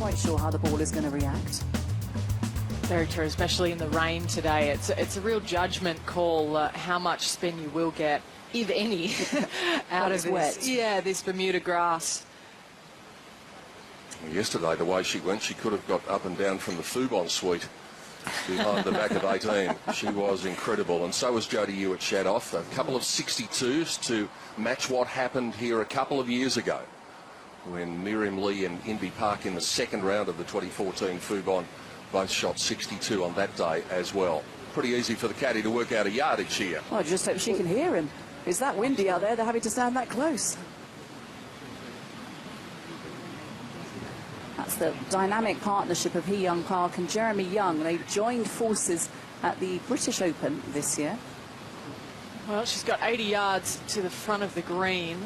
quite sure how the ball is going to react. Very true, especially in the rain today. It's a real judgment call how much spin you will get, if any, out of this. Wet. Yeah, this Bermuda grass. Yesterday, the way she went, she could have got up and down from the Fubon suite behind the back of 18. She was incredible, and so was Jodie Hewitt-Shadoff. A couple of 62s to match what happened here a couple of years ago when Miriam Lee and Inbee Park in the second round of the 2014 Fubon both shot 62 on that day as well. Pretty easy for the caddy to work out a yardage here. Well, I just hope she can hear him. It's that windy out there, they're having to stand that close. That's the dynamic partnership of Hee Young Park and Jeremy Young. They joined forces at the British Open this year. Well, she's got 80 yards to the front of the green.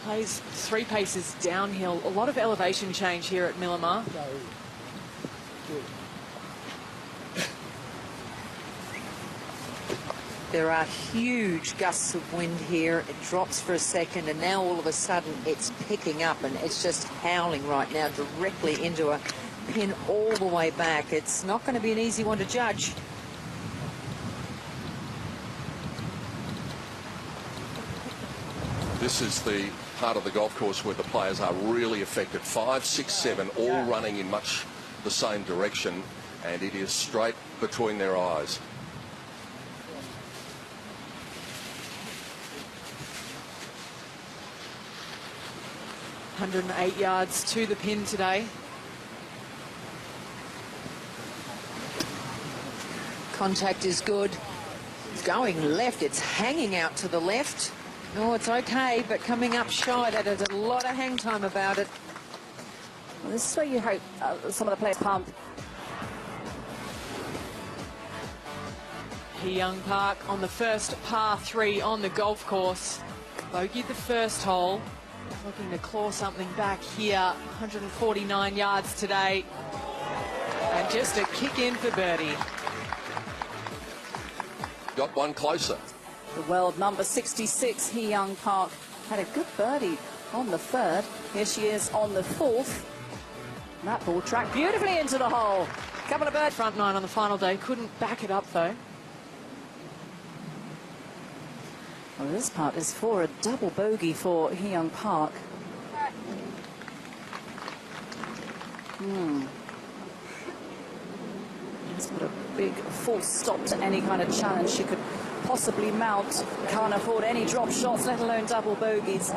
Plays 3 paces downhill. A lot of elevation change here at Millamar. There are huge gusts of wind here. It drops for a second, and now all of a sudden it's picking up, and it's just howling right now directly into a pin all the way back. It's not going to be an easy one to judge. This is the part of the golf course where the players are really affected. 5, 6, 7, all running in much the same direction, and it is straight between their eyes. $108 yards to the pin today. Contact is good. It's going left. It's hanging out to the left. Oh, it's okay, but coming up shy. That has a lot of hang time about it. Well, this is where you hope some of the players pump. Hee Young Park on the first par 3 on the golf course. Bogeyed the first hole. Looking to claw something back here. 149 yards today. And just a kick in for birdie. Got one closer. The world number 66, Hee Young Park, had a good birdie on the 3rd. Here she is on the 4th. That ball tracked beautifully into the hole. Couple of birds. Front 9 on the final day. Couldn't back it up, though. Well, this part is for a double bogey for Hee Young Park. It's put a big full stop to any kind of challenge she could possibly mount. Can't afford any drop shots, let alone double bogeys.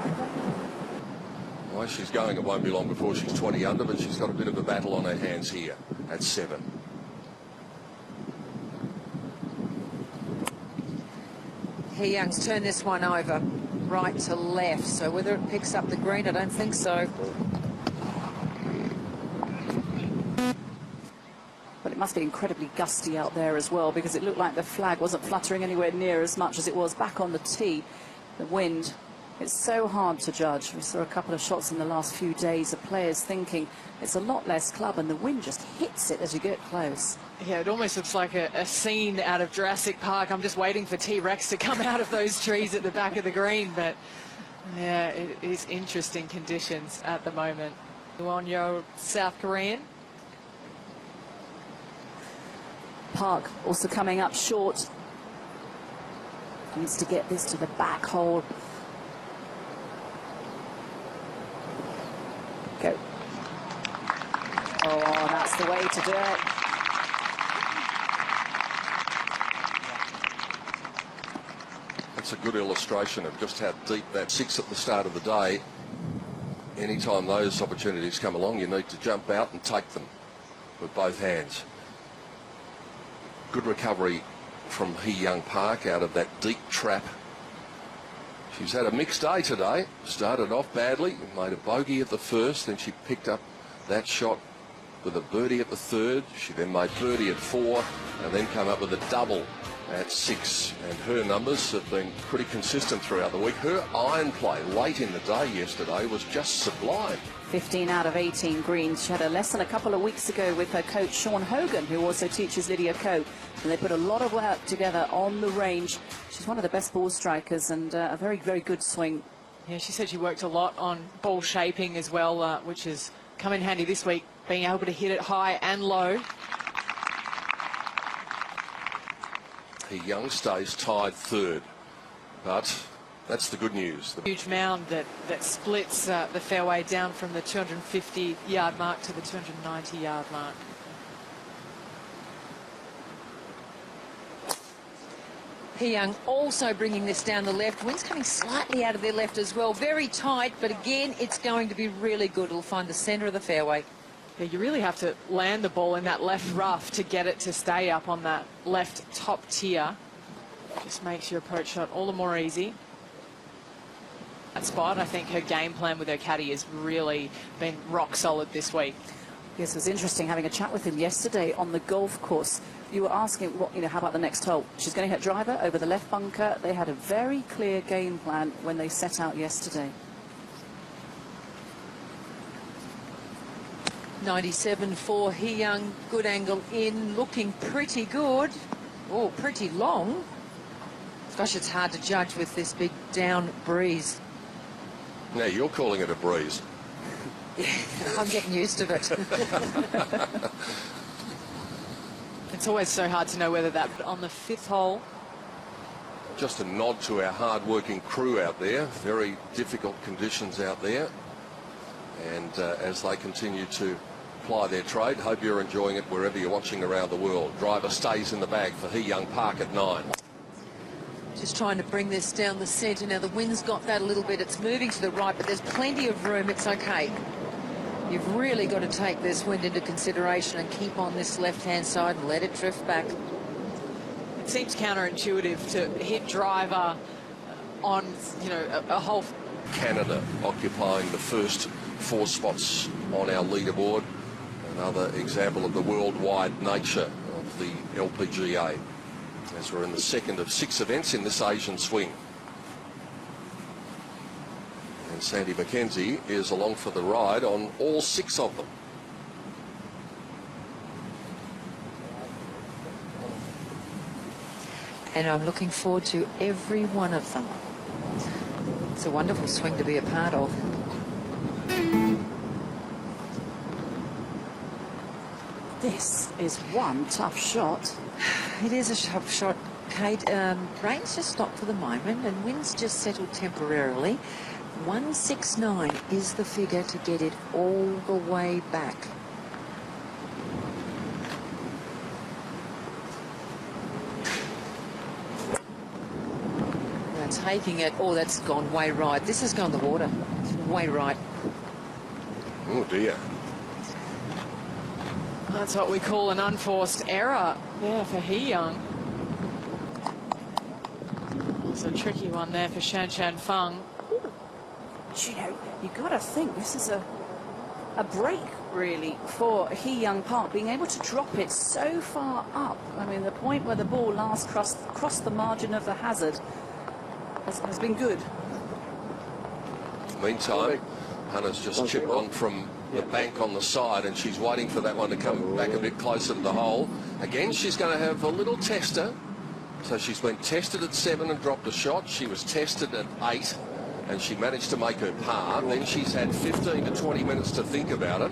The way she's going, it won't be long before she's 20 under, but she's got a bit of a battle on her hands here at 7. Hee Young's turned this one over right to left, so whether it picks up the green, I don't think so. But it must be incredibly gusty out there as well, because it looked like the flag wasn't fluttering anywhere near as much as it was back on the tee. The wind, it's so hard to judge. We saw a couple of shots in the last few days of players thinking it's a lot less club, and the wind just hits it as you get close. Yeah, it almost looks like a scene out of Jurassic Park. I'm just waiting for T-Rex to come out of those trees at the back of the green. But, yeah, it is interesting conditions at the moment. On your South Korean. Park also coming up short. Needs to get this to the back hole. Go. Oh, that's the way to do it. That's a good illustration of just how deep that 6 at the start of the day. Anytime those opportunities come along, you need to jump out and take them with both hands. Good recovery from Hee Young Park out of that deep trap. She's had a mixed day today. Started off badly, made a bogey at the first, then she picked up that shot with a birdie at the 3rd. She then made birdie at 4 and then came up with a double at 6. And her numbers have been pretty consistent throughout the week. Her iron play late in the day yesterday was just sublime. 15 out of 18 greens. She had a lesson a couple of weeks ago with her coach Sean Hogan, who also teaches Lydia Ko, and they put a lot of work together on the range. She's one of the best ball strikers, and a very, very good swing. Yeah, she said she worked a lot on ball shaping as well, which has come in handy this week being able to hit it high and low. He Young stays tied third, but that's the good news. Huge mound that splits the fairway down from the 250-yard mark to the 290-yard mark. He Young also bringing this down the left. Wind's coming slightly out of their left as well. Very tight, but again, it's going to be really good. It'll find the centre of the fairway. Yeah, you really have to land the ball in that left rough to get it to stay up on that left top tier. Just makes your approach shot all the more easy. That spot, I think her game plan with her caddy has really been rock solid this week. Yes, it was interesting having a chat with him yesterday on the golf course. You were asking, how about the next hole? She's going to hit driver over the left bunker. They had a very clear game plan when they set out yesterday. 97 for He Young. Good angle in, looking pretty good. Oh, pretty long. Gosh, it's hard to judge with this big down breeze. Now you're calling it a breeze. Yeah, I'm getting used to it. It's always so hard to know whether that on the 5th hole. Just a nod to our hard-working crew out there. Very difficult conditions out there. And as they continue to ply their trade, hope you're enjoying it wherever you're watching around the world. Driver stays in the bag for He Young Park at 9. Just trying to bring this down the centre. Now the wind's got that a little bit. It's moving to the right, but there's plenty of room. It's okay. You've really got to take this wind into consideration and keep on this left-hand side and let it drift back. It seems counterintuitive to hit driver on, a hole. Canada occupying the first 4 spots on our leaderboard. Another example of the worldwide nature of the LPGA, as we're in the second of 6 events in this Asian swing. And Sandy McKenzie is along for the ride on all 6 of them. And I'm looking forward to every one of them. It's a wonderful swing to be a part of. This is one tough shot. It is a tough shot, Kate. Rain's just stopped for the moment and wind's just settled temporarily. 169 is the figure to get it all the way back. Now taking it, oh, that's gone way right. This has gone the water. It's way right. Oh dear. That's what we call an unforced error there for He Young. It's a tricky one there for Shan Shan Feng. You've got to think this is a break, really, for He Young Park, being able to drop it so far up. I mean, the point where the ball last crossed the margin of the hazard has been good. Meantime, Hannah's just chipped on from the bank on the side, and she's waiting for that one to come back a bit closer to the hole. Again, she's going to have a little tester. So she's been tested at 7 and dropped a shot. She was tested at 8 and she managed to make her par. Then she's had 15 to 20 minutes to think about it.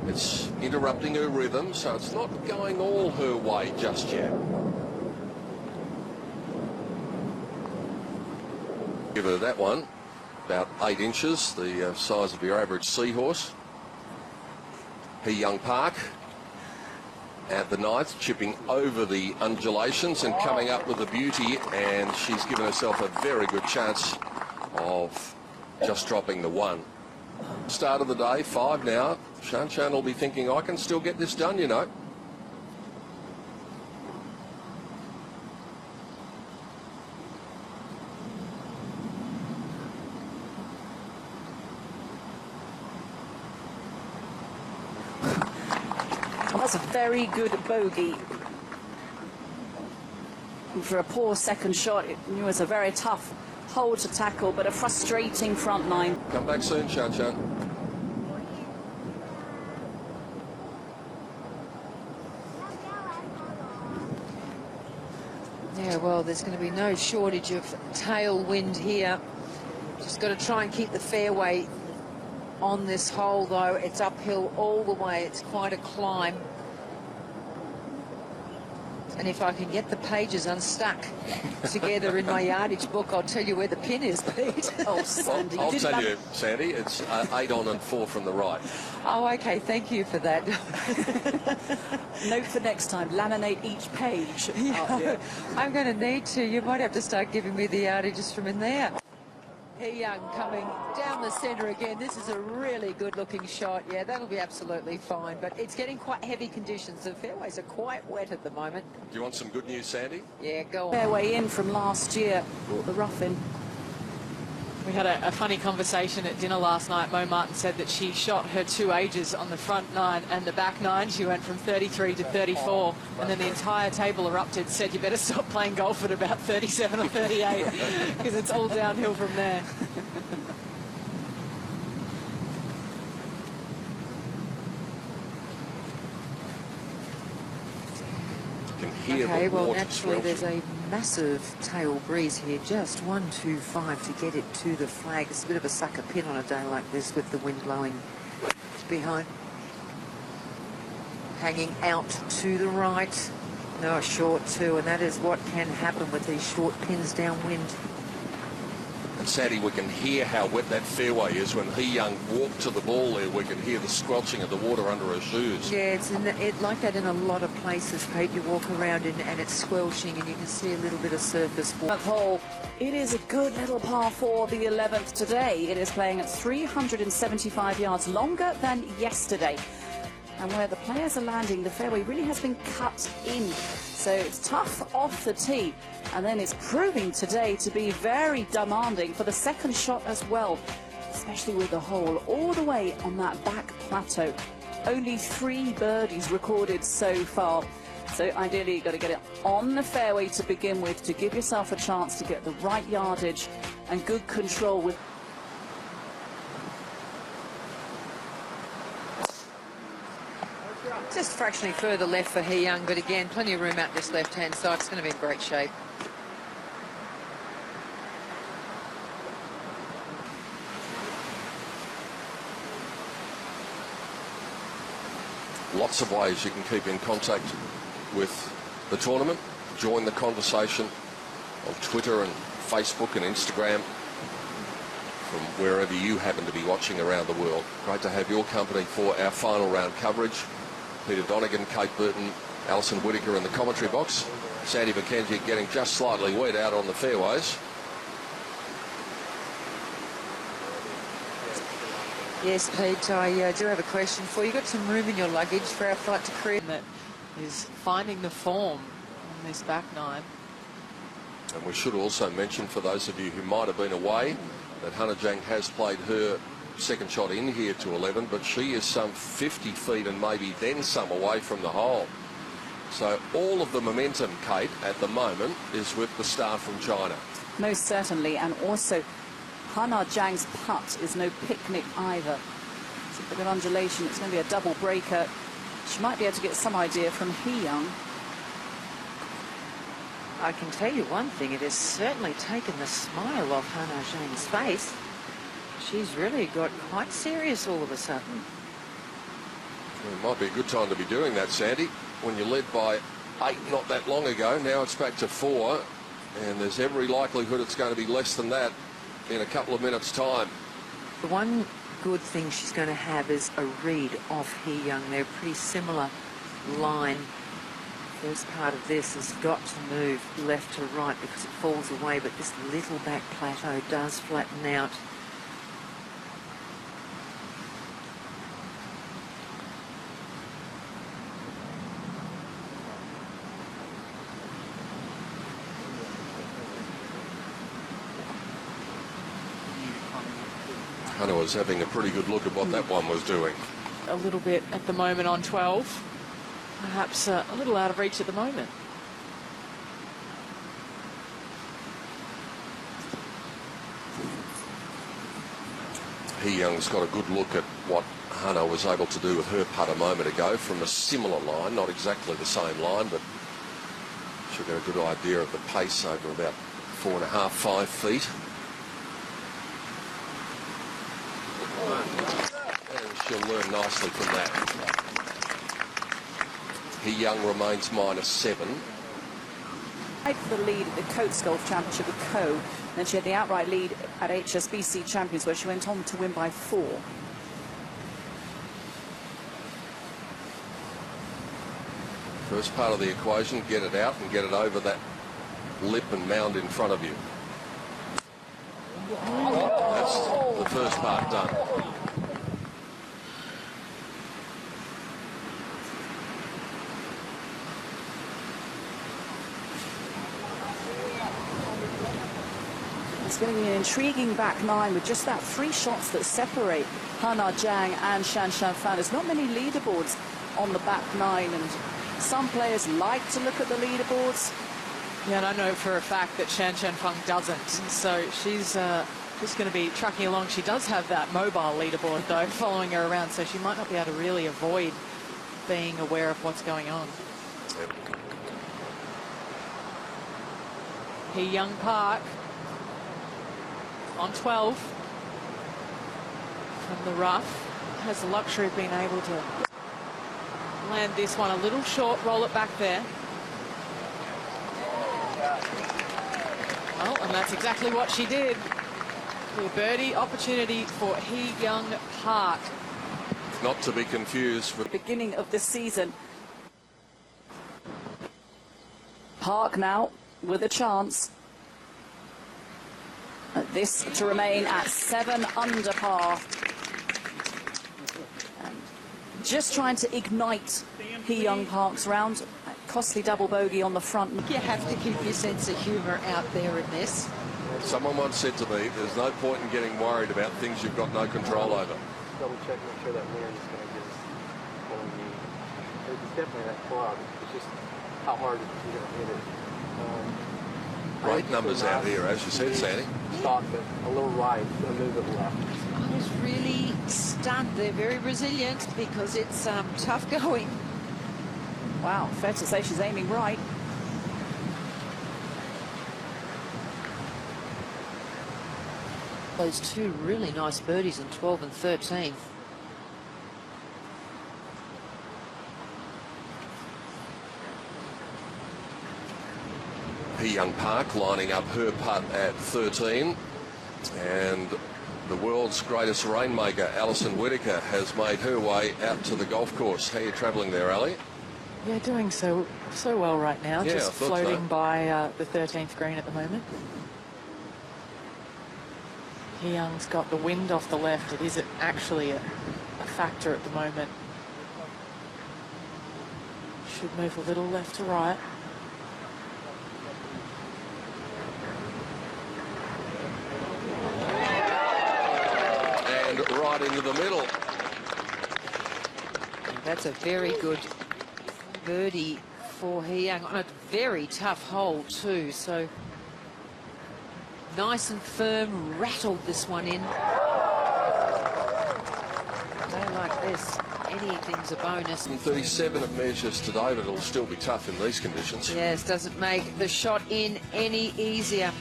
It's interrupting her rhythm, so it's not going all her way just yet. Give her that one, about 8 inches, the size of your average seahorse. He Young Park at the 9th, chipping over the undulations and coming up with a beauty, and she's given herself a very good chance of just dropping the 1. Start of the day, 5 now. Shan Shan will be thinking, I can still get this done, That's a very good bogey. And for a poor second shot, it was a very tough hole to tackle, but a frustrating front 9. Come back soon, Shan Shan. Yeah, well, there's going to be no shortage of tailwind here. Just got to try and keep the fairway on this hole, though. It's uphill all the way. It's quite a climb. And if I can get the pages unstuck together in my yardage book, I'll tell you where the pin is, Pete. Oh, Sandy. I'll tell you, Sandy, it's 8 on and 4 from the right. Oh, okay. Thank you for that. Note for next time, laminate each page. Yeah, I'm going to need to. You might have to start giving me the yardages from in there. He Young coming down the centre again. This is a really good-looking shot. Yeah, that'll be absolutely fine. But it's getting quite heavy conditions. The fairways are quite wet at the moment. Do you want some good news, Sandy? Yeah, go on. Fairway in from last year, brought the rough in. We had a funny conversation at dinner last night. Mo Martin said that she shot her 2 ages on the front 9 and the back 9. She went from 33 to 34, and then the entire table erupted, said you better stop playing golf at about 37 or 38 because it's all downhill from there. You can hear Okay, the well, water naturally, sweltering. there's a massive tail breeze here. Just 125 to get it to the flag. It's a bit of a sucker pin on a day like this with the wind blowing behind. Hanging out to the right. No, a short too, and that is what can happen with these short pins downwind. And Sandy, we can hear how wet that fairway is. When He Young walked to the ball there, we can hear the squelching of the water under her shoes. Yeah, it's like that in a lot of places, Pete. You walk around and it's squelching and you can see a little bit of surface water. Hole. It is a good little par 4, the 11th today. It is playing at 375 yards longer than yesterday. And where the players are landing, the fairway really has been cut in. So it's tough off the tee. And then it's proving today to be very demanding for the second shot as well, especially with the hole all the way on that back plateau. Only 3 birdies recorded so far. So ideally, you've got to get it on the fairway to begin with to give yourself a chance to get the right yardage and good control with. Just fractionally further left for He Young, but again, plenty of room out this left-hand side. It's going to be in great shape. Lots of ways you can keep in contact with the tournament. Join the conversation on Twitter and Facebook and Instagram from wherever you happen to be watching around the world. Great to have your company for our final round coverage. Peter Donegan, Kate Burton, Alison Whittaker in the commentary box. Sandy McKenzie getting just slightly wet out on the fairways. Yes, Pete, I do have a question for you. Got some room in your luggage for our flight to Korea? That is finding the form on this back 9. And we should also mention, for those of you who might have been away, that Hannah Zhang has played her second shot in here to 11, but she is some 50 feet and maybe then some away from the hole. So all of the momentum, Kate, at the moment is with the star from China. Most certainly, and also Hannah Zhang's putt is no picnic either. It's a bit of undulation. It's going to be a double breaker. She might be able to get some idea from He Young. I can tell you one thing, it has certainly taken the smile off Hannah Zhang's face. She's really got quite serious all of a sudden. Well, it might be a good time to be doing that, Sandy. When you led by 8 not that long ago, now it's back to 4, and there's every likelihood it's going to be less than that in a couple of minutes' time. The one good thing she's going to have is a read off He Young. They're a pretty similar line. First part of this has got to move left to right because it falls away, but this little back plateau does flatten out. Hannah was having a pretty good look at what that one was doing. A little bit at the moment on 12. Perhaps a little out of reach at the moment. He Young's got a good look at what Hannah was able to do with her putt a moment ago from a similar line, not exactly the same line, but she'll get a good idea of the pace over about 4.5, 5 feet. she'll learn nicely from that. He Young remains -7. For the lead at the Coates Golf Championship with Co. Then she had the outright lead at HSBC Champions, where she went on to win by 4. First part of the equation, get it out and get it over that lip and mound in front of you. That's the first part done. It's going to be an intriguing back 9 with just that 3 shots that separate Hana Zhang and Shan Shanfan. There's not many leaderboards on the back 9, and some players like to look at the leaderboards. Yeah, and I know for a fact that Shan Shanfang doesn't. So she's just going to be trucking along. She does have that mobile leaderboard, though, following her around, so she might not be able to really avoid being aware of what's going on. Yep. Hee Young Park on 12 from the rough. Has the luxury of being able to land this one a little short, roll it back there. Well, and that's exactly what she did. The birdie opportunity for Hee Young Park. Not to be confused with Beginning of the season. Park now with a chance. This to remain at 7 under par. And just trying to ignite Hee Young Park's round. A costly double bogey on the front. You have to keep your sense of humour out there in this. Someone once said to me, there's no point in getting worried about things you've got no control over. Double check, make sure that wind is going to get us pulling you. It's definitely that club. It's just how hard you're going to hit it. Great numbers out here, as you said, Sandy. Stock, but a little right, a little bit left. I was really stunned. They're very resilient because it's tough going. Wow, fair to say she's aiming right. Those 2 really nice birdies in 12 and 13. Hee Young Park lining up her putt at 13. And the world's greatest rainmaker, Alison Whittaker, has made her way out to the golf course. How are you travelling there, Ali? Yeah, doing so well right now. Yeah, just I thought floating so. by the 13th green at the moment. Hee Young's got the wind off the left. It is actually a factor at the moment. Should move a little left to right. And right into the middle. That's a very good birdie for Hee Young on a very tough hole too. So nice and firm, rattled this one in. They like this. Anything's a bonus. 37 it measures today, but it'll still be tough in these conditions. Yes, doesn't make the shot in any easier.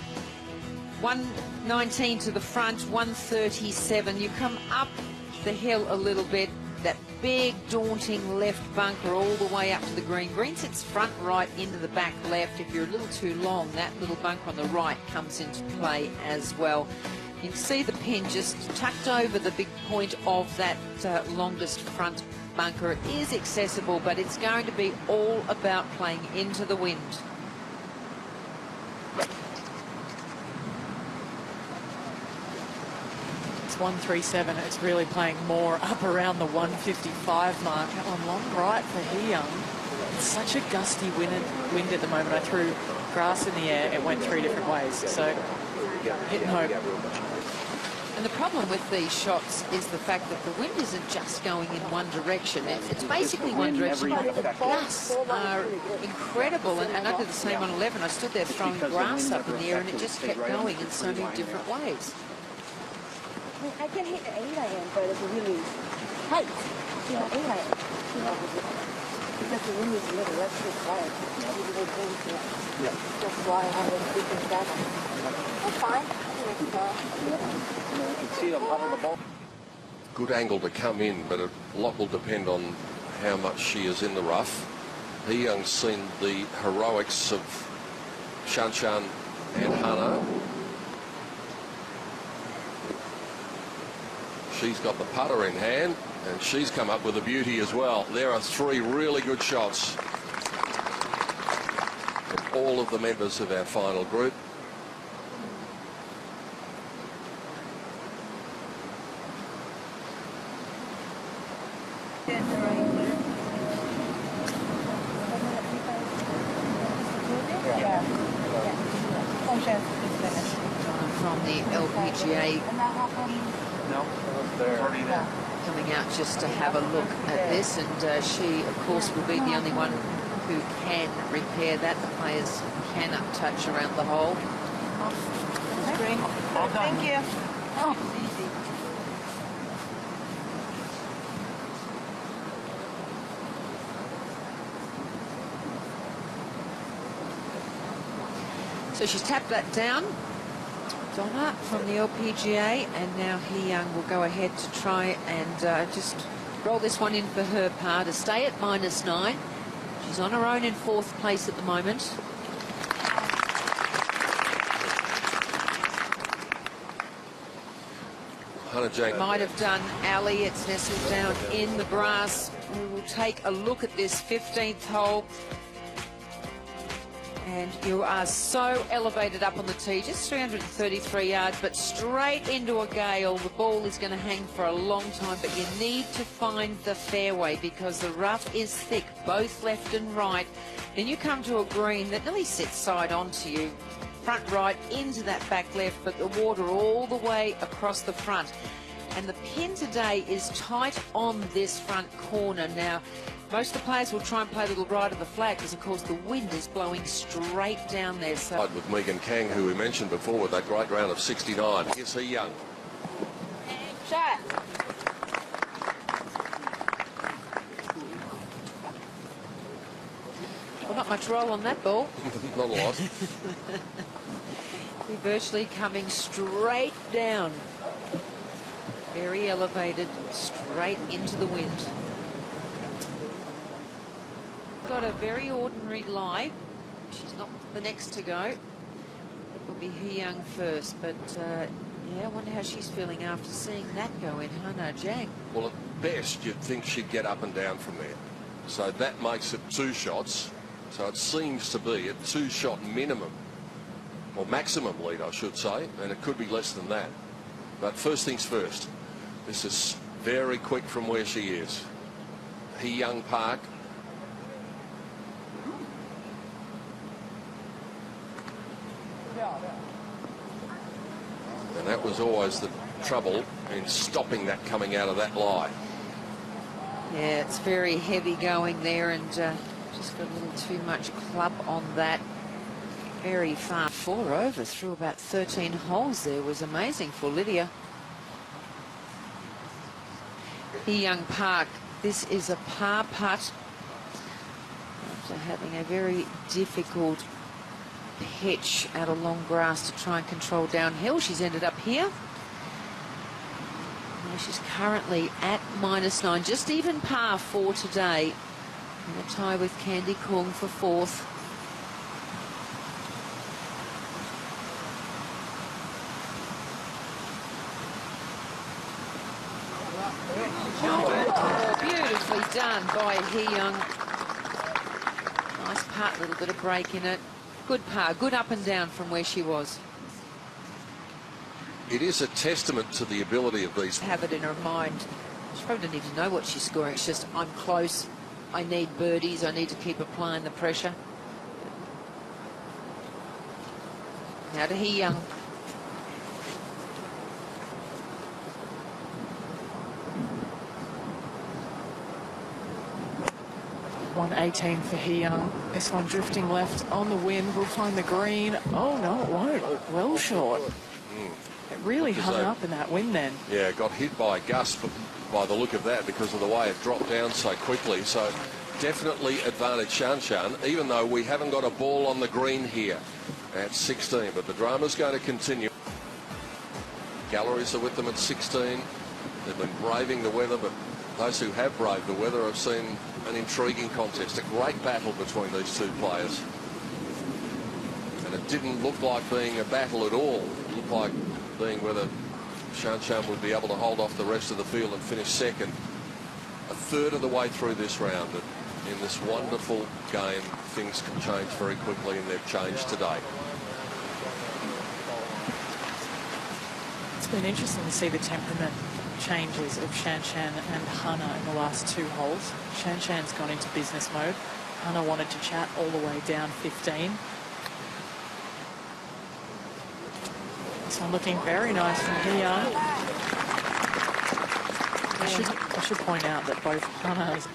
119 to the front, 137. You come up the hill a little bit. That big, daunting left bunker all the way up to the green. Green sits front right into the back left. If you're a little too long, that little bunker on the right comes into play as well. You can see the pin just tucked over the big point of that longest front bunker. It is accessible, but it's going to be all about playing into the wind. It's 137. It's really playing more up around the 155 mark. That one long right for Hee Young. It's such a gusty wind at the moment. I threw grass in the air. It went 3 different ways. So hitting home. And the problem with these shots is the fact that the wind isn't just going in one direction. It's basically one direction, but the gusts are incredible. And I did the same on 11. I stood there throwing grass up in the air, and it just kept going in so many different ways. I can hit 8 iron, but it's really tight. Yeah, 8 iron. Because the wind is a little less quiet. Yeah. That's why I have a different seven. That's fine. You can see them having the ball. good angle to come in, but a lot will depend on how much she is in the rough. He Young's seen the heroics of Shan Shan and Hana. She's got the putter in hand, and she's come up with a beauty as well. There are 3 really good shots from all of the members of our final group. From the LPGA No, there. coming out just to have a look at this, and she of course will be the only one who can repair that. The players cannot touch around the hole. Thank you. So she's tapped that down, Donna, from the LPGA, and now He Young will go ahead to try and just roll this one in for her par to stay at -9. She's on her own in 4th place at the moment. Hannah Jane Might have done Ali. It's nestled down in the grass. We will take a look at this 15th hole. And you are so elevated up on the tee, just 333 yards, but straight into a gale. The ball is going to hang for a long time, but you need to find the fairway because the rough is thick, both left and right. Then you come to a green that nearly sits side onto you, front right into that back left, but the water all the way across the front. And the pin today is tight on this front corner. Now, most of the players will try and play a little right of the flag because, of course, the wind is blowing straight down there. So with Megan Kang, who we mentioned before, with that great round of 69. Here's He Young. Shot. Well, not much roll on that ball. Not a lot. We're virtually coming straight down. Very elevated, straight into the wind. Got a very ordinary lie. She's not the next to go. It will be He Young first, but yeah, I wonder how she's feeling after seeing that go in, Hana Zhang. Well, at best, you'd think she'd get up and down from there. So that makes it 2 shots. So it seems to be a 2-shot minimum, or maximum lead, I should say, and it could be less than that. But first things first, this is very quick from where she is. He Young Park. And that was always the trouble in stopping that coming out of that lie. Yeah, it's very heavy going there, and just got a little too much club on that. Very far. 4 over through about 13 holes there was amazing for Lydia. He Young Park. This is a par putt after having a very difficult pitch out of long grass to try and control downhill. She's ended up here. Now she's currently at -9, just even par 4 today. In a tie with Candy Kung for 4th. Oh, beautifully done by He Young. Nice putt, a little bit of break in it. Good par, good up and down from where she was. It is a testament to the ability of these. Have it in her mind. She probably doesn't even know what she's scoring. It's just, I'm close. I need birdies. I need to keep applying the pressure. Now to He Young. .118 for He Young. This one drifting left on the wind. We'll find the green. Oh, no, it won't. Well short. It really hung up in that wind then. Yeah, got hit by a gust by the look of that because of the way it dropped down so quickly. So definitely advantage Shan Shan, even though we haven't got a ball on the green here at 16. But the drama's going to continue. Galleries are with them at 16. They've been braving the weather, but those who have braved the weather have seen an intriguing contest, a great battle between these two players. And it didn't look like being a battle at all. It looked like being whether Shan would be able to hold off the rest of the field and finish second. A third of the way through this round. In this wonderful game, things can change very quickly, and they've changed today. It's been interesting to see the temperament changes of Shan and Hannah in the last two holes. Shan's gone into business mode. Hannah wanted to chat all the way down 15. This one looking very nice from here. I should point out that both Hannah's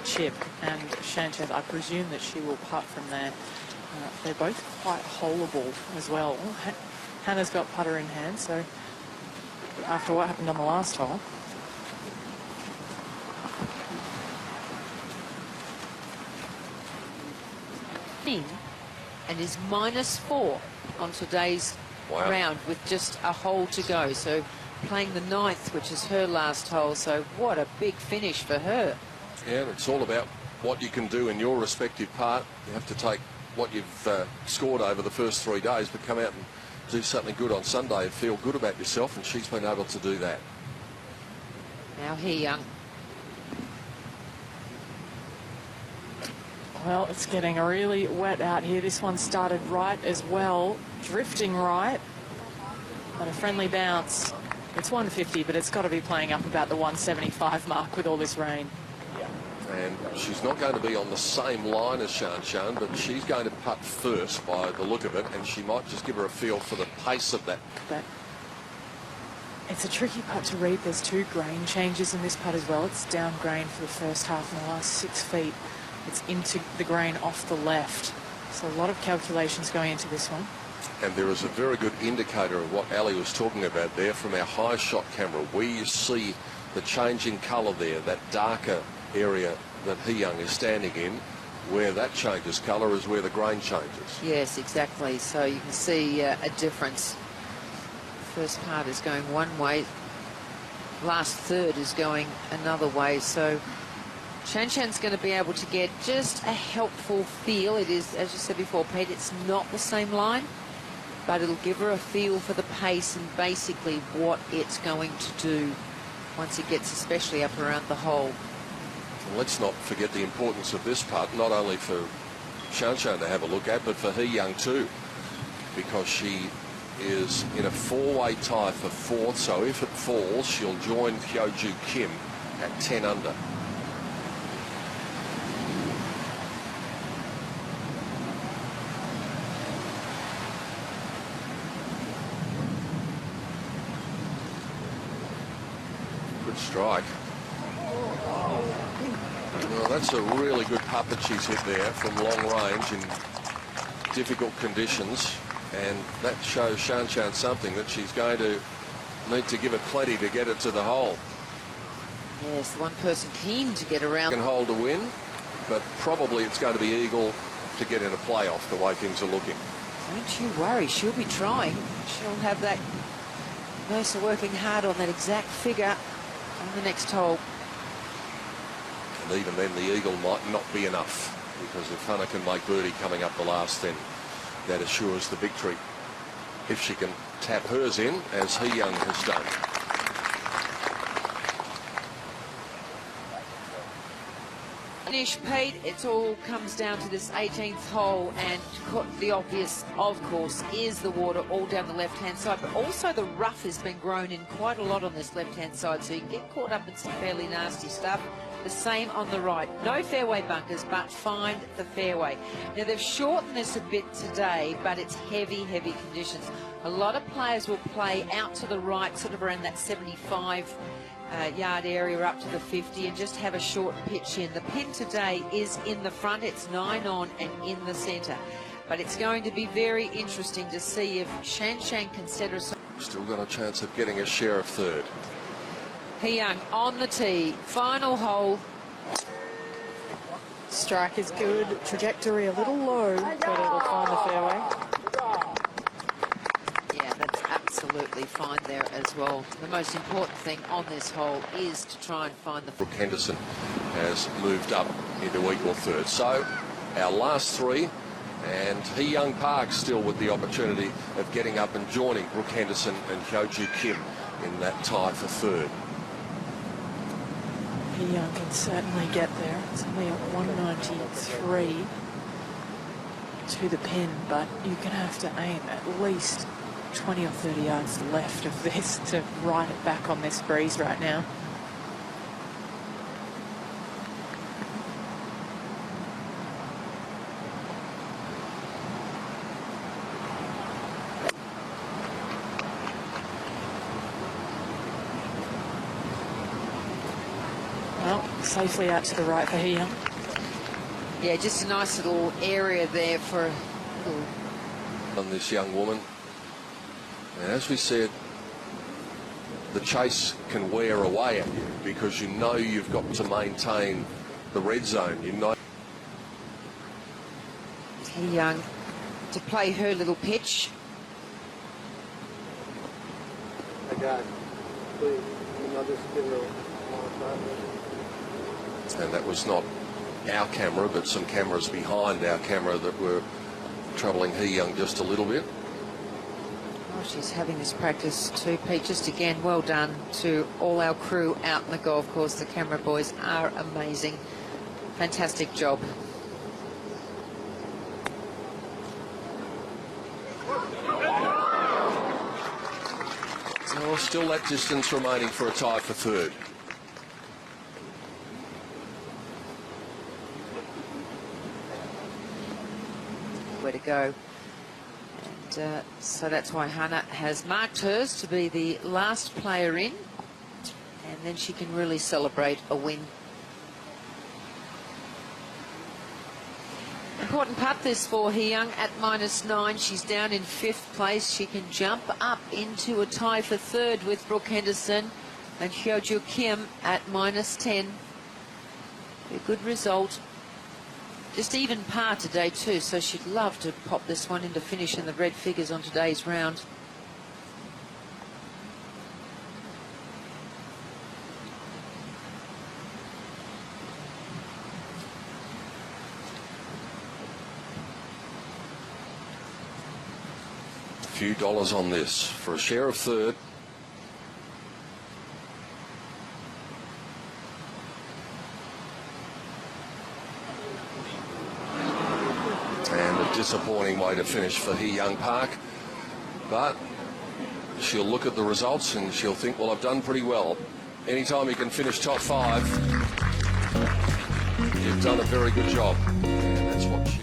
chip and Shan, I presume that she will putt from there. They're both quite holeable as well. Hannah's got putter in hand, so after what happened on the last hole. And is -4 on today's round with just a hole to go. So playing the 9th, which is her last hole. So what a big finish for her. Yeah, and it's all about what you can do in your respective part. You have to take what you've scored over the first 3 days, but come out and do something good on Sunday and feel good about yourself, and she's been able to do that. Now Young. Well, it's getting really wet out here. This one started right as well, drifting right, but a friendly bounce. It's 150, but it's got to be playing up about the 175 mark with all this rain. And she's not going to be on the same line as Shan, but she's going to putt first by the look of it, and she might just give her a feel for the pace of that. But it's a tricky putt to read. There's 2 grain changes in this putt as well. It's down grain for the first half in the last 6 feet. It's into the grain off the left. So a lot of calculations going into this one. And there is a very good indicator of what Ali was talking about there from our high shot camera. We see the change in colour there, that darker area that Young is standing in. Where that changes colour is where the grain changes. Yes, exactly. So you can see a difference. First part is going one way. Last third is going another way. So Shan's going to be able to get just a helpful feel. It is, as you said before, Pete, it's not the same line, but it'll give her a feel for the pace and basically what it's going to do once it gets especially up around the hole. Let's not forget the importance of this putt, not only for Shan to have a look at, but for Young too, because she is in a 4-way tie for 4th, so if it falls, she'll join Hyo-Joo Kim at 10 under. Good strike. Well, that's a really good putt that she's hit there from long range in difficult conditions, and that shows Shan something that she's going to need to give it plenty to get it to the hole. Yes, one person keen to get around. Can hold to win, but probably it's going to be eagle to get in a playoff the way things are looking. Don't you worry, she'll be trying. She'll have that Mercer working hard on that exact figure on the next hole. And even then the eagle might not be enough, because if Hannah can make birdie coming up the last, then that assures the victory. If she can tap hers in, as Young has done. Finish, Pete. It all comes down to this 18th hole, and the obvious, of course, is the water all down the left-hand side, but also the rough has been grown in quite a lot on this left-hand side, so you can get caught up in some fairly nasty stuff. The same on the right. No fairway bunkers, but find the fairway. Now, they've shortened this a bit today, but it's heavy, heavy conditions. A lot of players will play out to the right, sort of around that 75 yard area up to the 50, and just have a short pitch in. The pin today is in the front. It's 9 on and in the centre. But it's going to be very interesting to see if Shan can set herself. Still got a chance of getting a share of third. Young on the tee. Final hole. Strike is good. Trajectory a little low, but it'll find the fairway. Yeah, that's absolutely fine there as well. The most important thing on this hole is to try and find the... Brooke Henderson has moved up into equal third. So our last three, and Hee Young Park still with the opportunity of getting up and joining Brooke Henderson and Hyo-Joo Kim in that tie for third. Hee Young can certainly get there. It's only at 193 to the pin, but you're going to have to aim at least 20 or 30 yards left of this to ride it back on this breeze right now. Well, safely out to the right for Hee Young. Yeah, just a nice little area there for a little... On this young woman. And as we said, the chase can wear away at you because you know you've got to maintain the red zone. You know. Hee Young to play her little pitch. I got it. Please, I'll just give her a long time. And that was not our camera, but some cameras behind our camera that were troubling Hee Young just a little bit. Oh, she's having this practice too, Pete. Just again, well done to all our crew out in the golf course. The camera boys are amazing. Fantastic job. Well, still that distance remaining for a tie for third. Where to go. And so that's why Hannah has marked hers to be the last player in, and then she can really celebrate a win. Important putt this for Hee Young at -9. She's down in 5th place. She can jump up into a tie for third with Brooke Henderson and Hyo-Joo Kim at -10. A good result. Just even par today too, so she'd love to pop this one into finish in the red figures on today's round. A few dollars on this for a share of third. And a disappointing way to finish for Hee Young Park. But she'll look at the results and she'll think, well, I've done pretty well. Anytime you can finish top 5, you've done a very good job. And that's what she